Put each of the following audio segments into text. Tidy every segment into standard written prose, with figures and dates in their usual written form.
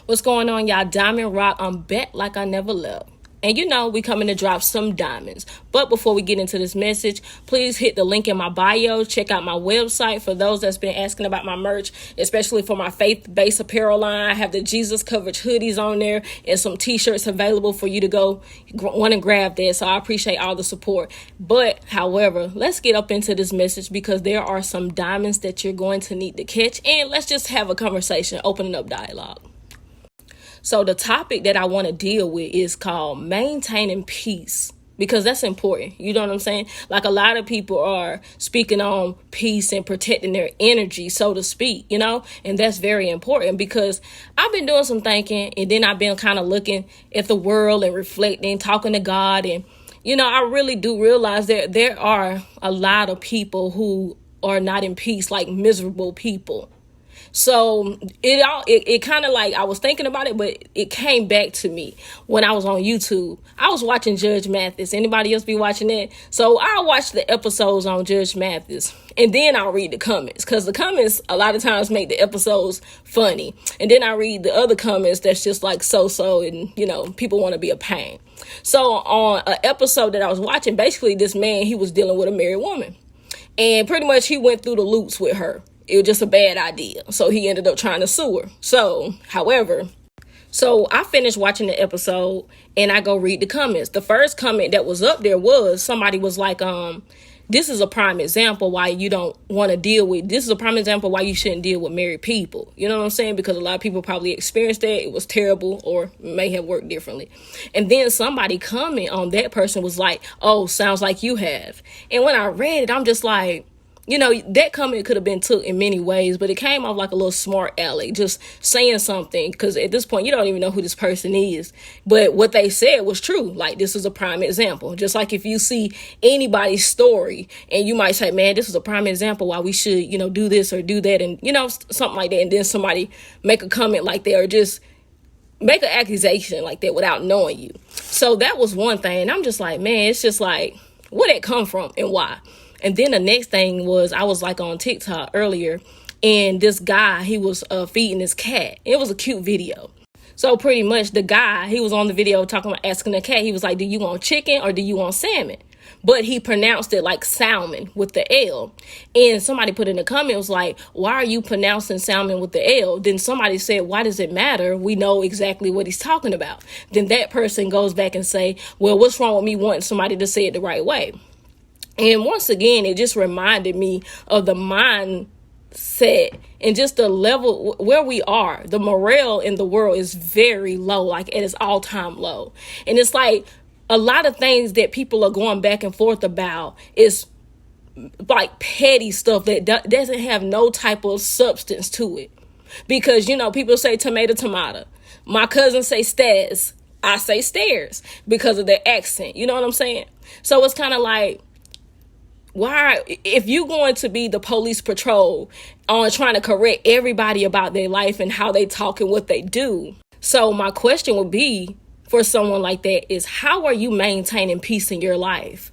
What's going on, y'all? Diamond Rock. I'm back like I never left. And you know, we coming to drop some diamonds. But before we get into this message, please hit the link in my bio. Check out my website for those that's been asking about my merch, especially for my faith-based apparel line. I have the Jesus coverage hoodies on there and some t-shirts available for you to go want to grab that. So I appreciate all the support. But however, let's get up into this message because there are some diamonds that you're going to need to catch. And let's just have a conversation, opening up dialogue. So the topic that I want to deal with is called maintaining peace, because that's important. You know what I'm saying? Like, a lot of people are speaking on peace and protecting their energy, so to speak, you know, and that's very important because I've been doing some thinking, and then I've been kind of looking at the world and reflecting, talking to God. And, you know, I really do realize that there are a lot of people who are not in peace, like miserable people. So it kind of like, I was thinking about it, but it came back to me when I was on YouTube. I was watching Judge Mathis. Anybody else be watching that? So I'll watch the episodes on Judge Mathis, and then I'll read the comments, because the comments a lot of times make the episodes funny. And then I read the other comments that's just like so, and you know, people want to be a pain. So on an episode that I was watching, basically this man, he was dealing with a married woman, and pretty much he went through the loops with her. It was just a bad idea. So he ended up trying to sue her. So I finished watching the episode and I go read the comments. The first comment that was up there was, somebody was like, this is a prime example why you don't want to deal with, this is a prime example why you shouldn't deal with married people. You know what I'm saying? Because a lot of people probably experienced that. It was terrible or may have worked differently. And then somebody comment on that person was like, oh, sounds like you have. And when I read it, I'm just like, you know, that comment could have been took in many ways, but it came off like a little smart aleck, just saying something, because at this point, you don't even know who this person is. But what they said was true. Like, this is a prime example. Just like if you see anybody's story and you might say, man, this is a prime example why we should, you know, do this or do that, and, you know, something like that. And then somebody make a comment like that, or just make an accusation like that without knowing you. So that was one thing. And I'm just like, man, it's just like, where did it come from and why? And then the next thing was, I was like on TikTok earlier, and this guy, he was feeding his cat. It was a cute video. So pretty much the guy, he was on the video talking about, asking the cat, he was like, do you want chicken or do you want salmon? But he pronounced it like salmon with the L. And somebody put in the comment, was like, why are you pronouncing salmon with the L? Then somebody said, why does it matter? We know exactly what he's talking about. Then that person goes back and say, well, what's wrong with me wanting somebody to say it the right way? And once again, it just reminded me of the mindset and just the level where we are. The morale in the world is very low, like at its all-time low. And it's like a lot of things that people are going back and forth about is like petty stuff that doesn't have no type of substance to it. Because, you know, people say tomato. My cousins say stairs. I say stairs because of their accent. You know what I'm saying? So it's kind of like, why, if you're going to be the police patrol on trying to correct everybody about their life and how they talk and what they do. So my question would be for someone like that is, how are you maintaining peace in your life?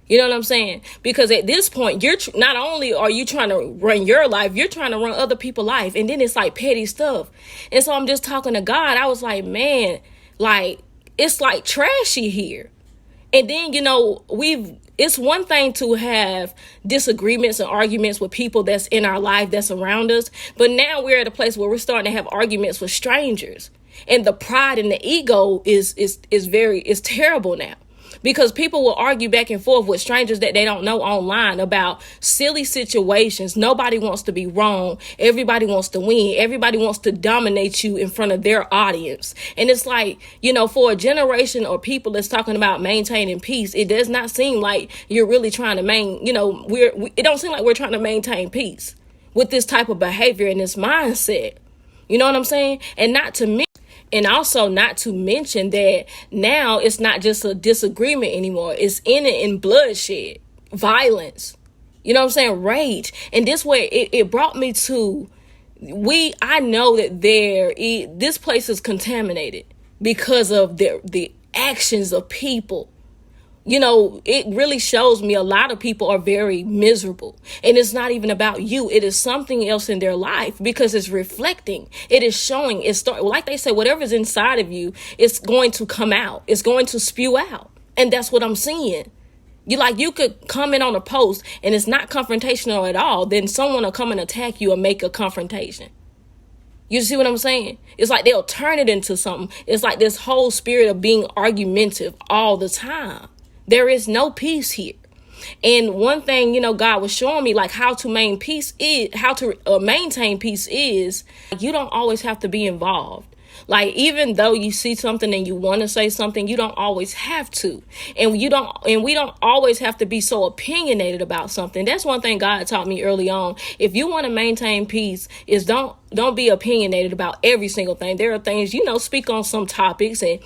You know what I'm saying? Because at this point, you're not only are you trying to run your life, you're trying to run other people's life. And then it's like petty stuff. And so I'm just talking to God. I was like, man, like, it's like trashy here. And then, you know, it's one thing to have disagreements and arguments with people that's in our life, that's around us. But now we're at a place where we're starting to have arguments with strangers. And the pride and the ego is terrible now. Because people will argue back and forth with strangers that they don't know online about silly situations. Nobody wants to be wrong. Everybody wants to win. Everybody wants to dominate you in front of their audience. And it's like, you know, for a generation or people that's talking about maintaining peace, it does not seem like you're really trying to it don't seem like we're trying to maintain peace with this type of behavior and this mindset. You know what I'm saying? And also not to mention that now it's not just a disagreement anymore. It's in bloodshed, violence, you know what I'm saying? Rage. And this way it brought me to, I know that this place is contaminated because of the actions of people It really shows me a lot of people are very miserable, and it's not even about you. It is something else in their life, because it's reflecting, it is showing, like they say, whatever's inside of you, it's going to come out, it's going to spew out. And that's what I'm seeing. You could comment on a post and it's not confrontational at all, then someone will come and attack you and make a confrontation. You see what I'm saying? It's like they'll turn it into something. It's like this whole spirit of being argumentative all the time. There is no peace here. And one thing, God was showing me, like, how to maintain peace is you don't always have to be involved. Like, even though you see something and you want to say something, you don't always have to. And we don't always have to be so opinionated about something. That's one thing God taught me early on. If you want to maintain peace, is don't be opinionated about every single thing. There are things, speak on some topics and,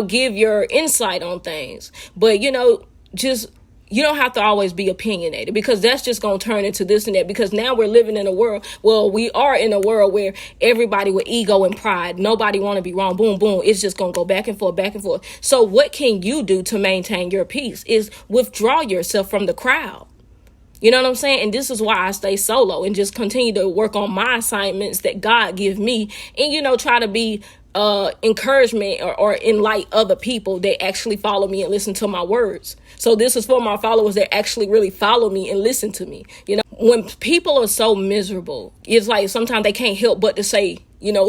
give your insight on things. But, you don't have to always be opinionated, because that's just going to turn into this and that, because now we're living in a world. Well, we are in a world where everybody with ego and pride, nobody want to be wrong. Boom, boom. It's just going to go back and forth, back and forth. So what can you do to maintain your peace is withdraw yourself from the crowd. You know what I'm saying? And this is why I stay solo and just continue to work on my assignments that God give me, and, try to be encouragement or enlighten other people that actually follow me and listen to my words. So this is for my followers that actually really follow me and listen to me. When people are so miserable, it's like sometimes they can't help but to say,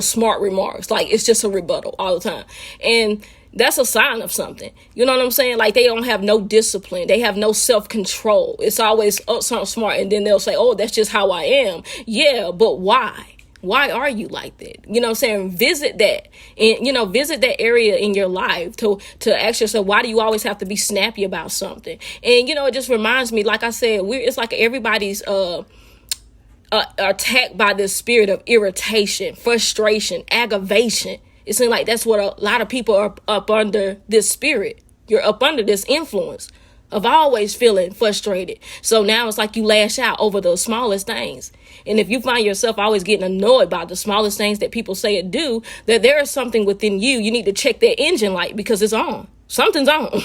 smart remarks. Like, it's just a rebuttal all the time. And that's a sign of something. You know what I'm saying? Like, they don't have no discipline. They have no self-control. It's always, something smart. And then they'll say, oh, that's just how I am. Yeah, but why? Why are you like that? You know what I'm saying? Visit that. And, visit that area in your life to ask yourself, why do you always have to be snappy about something? And, it just reminds me, like I said, it's like everybody's attacked by this spirit of irritation, frustration, aggravation. It seems like that's what a lot of people are up under, this spirit. You're up under this influence of always feeling frustrated. So now it's like you lash out over the smallest things. And if you find yourself always getting annoyed by the smallest things that people say or do, that there is something within you. You need to check that engine light, because it's on. Something's on.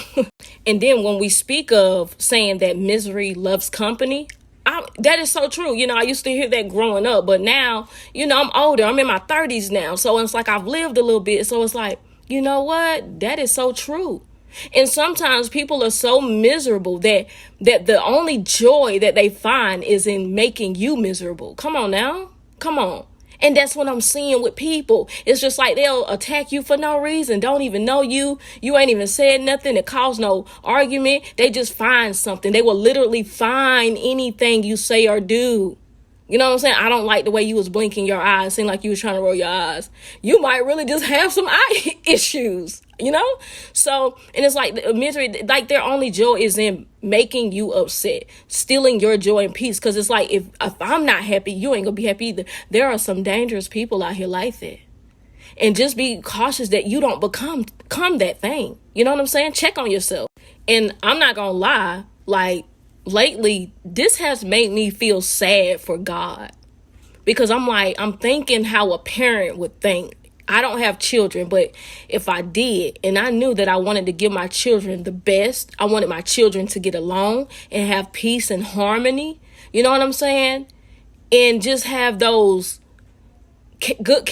And then when we speak of saying that misery loves company, that is so true. I used to hear that growing up, but now, I'm older. I'm in my 30s now. So it's like I've lived a little bit. So it's like, you know what? That is so true. And sometimes people are so miserable that the only joy that they find is in making you miserable. Come on now. Come on. And that's what I'm seeing with people. It's just like they'll attack you for no reason. Don't even know you. You ain't even said nothing. It caused no argument. They just find something. They will literally find anything you say or do. You know what I'm saying? I don't like the way you was blinking your eyes. Seemed like you was trying to roll your eyes. You might really just have some eye issues, So, and it's like misery, like their only joy is in making you upset, stealing your joy and peace. Because it's like, if I'm not happy, you ain't gonna be happy either. There are some dangerous people out here like that. And just be cautious that you don't become that thing. You know what I'm saying? Check on yourself. And I'm not gonna lie, like, lately, this has made me feel sad for God, because I'm thinking how a parent would think. I don't have children, but if I did, and I knew that I wanted to give my children the best, I wanted my children to get along and have peace and harmony. You know what I'm saying? And just have those good,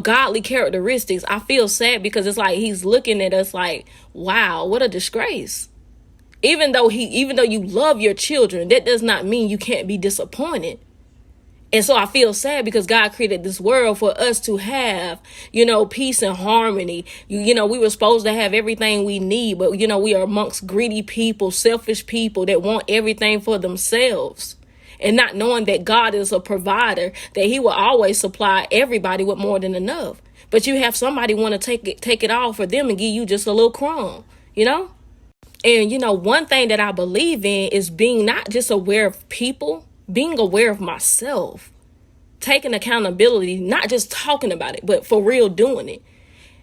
godly characteristics. I feel sad because it's like he's looking at us like, wow, what a disgrace. Even though you love your children, that does not mean you can't be disappointed. And so I feel sad because God created this world for us to have, peace and harmony. We were supposed to have everything we need, but, we are amongst greedy people, selfish people that want everything for themselves. And not knowing that God is a provider, that he will always supply everybody with more than enough. But you have somebody want to take it all for them and give you just a little crumb, And, one thing that I believe in is being not just aware of people, being aware of myself, taking accountability, not just talking about it, but for real doing it.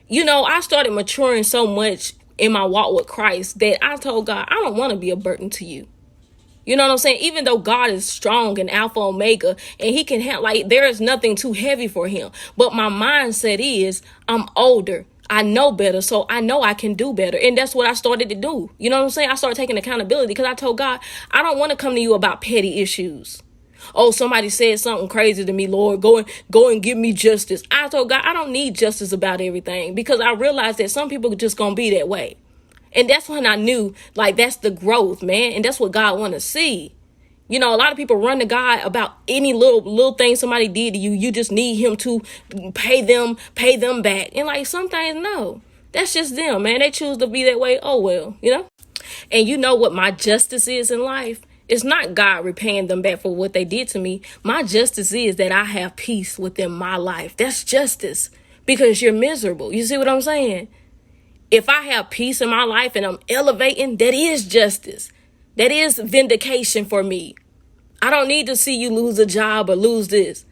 I started maturing so much in my walk with Christ that I told God, I don't want to be a burden to you. You know what I'm saying? Even though God is strong and Alpha Omega, and he can there is nothing too heavy for him. But my mindset is, I'm older. I know better, so I know I can do better. And that's what I started to do. You know what I'm saying? I started taking accountability because I told God, I don't want to come to you about petty issues. Oh, somebody said something crazy to me, Lord, go and give me justice. I told God, I don't need justice about everything, because I realized that some people are just going to be that way. And that's when I knew, like, that's the growth, man. And that's what God want to see. You know, a lot of people run to God about any little thing somebody did to you. You just need him to pay them back. And like, some things, no. That's just them, man. They choose to be that way. Oh, well, you know. And you know what my justice is in life? It's not God repaying them back for what they did to me. My justice is that I have peace within my life. That's justice, because you're miserable. You see what I'm saying? If I have peace in my life and I'm elevating, that is justice. That is vindication for me. I don't need to see you lose a job or lose this.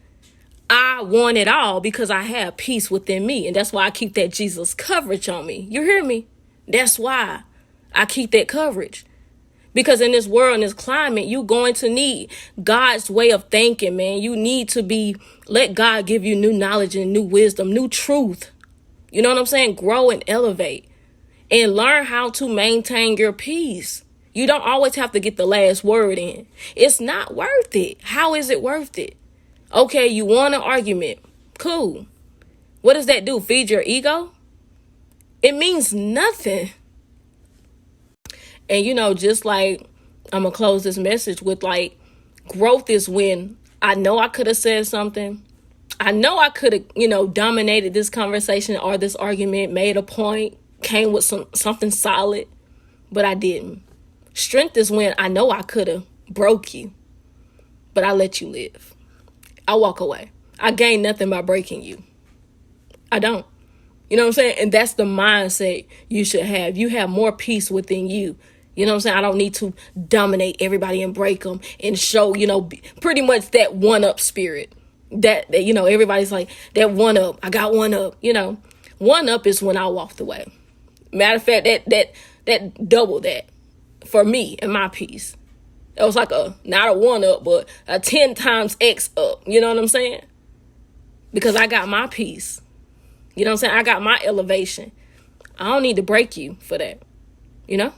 I want it all because I have peace within me. And that's why I keep that Jesus coverage on me. You hear me? That's why I keep that coverage. Because in this world, in this climate, you're going to need God's way of thinking, man. You need to let God give you new knowledge and new wisdom, new truth. You know what I'm saying? Grow and elevate and learn how to maintain your peace. You don't always have to get the last word in. It's not worth it. How is it worth it? Okay, you won an argument. Cool. What does that do? Feed your ego? It means nothing. And, you know, just like I'm going to close this message with, like, growth is when I know I could have said something. I know I could have, you know, dominated this conversation or this argument, made a point, came with something solid, but I didn't. Strength is when I know I could have broke you, but I let you live. I walk away. I gain nothing by breaking you. I don't. You know what I'm saying? And that's the mindset you should have. You have more peace within you. You know what I'm saying? I don't need to dominate everybody and break them and show, you know, pretty much that one-up spirit. That, you know, everybody's like, that one-up. I got one up. You know, one-up is when I walked away. Matter of fact, that doubled that for me and my peace. It was like not a 1-up, but a 10 times X up. You know what I'm saying? Because I got my peace. You know what I'm saying? I got my elevation. I don't need to break you for that. You know?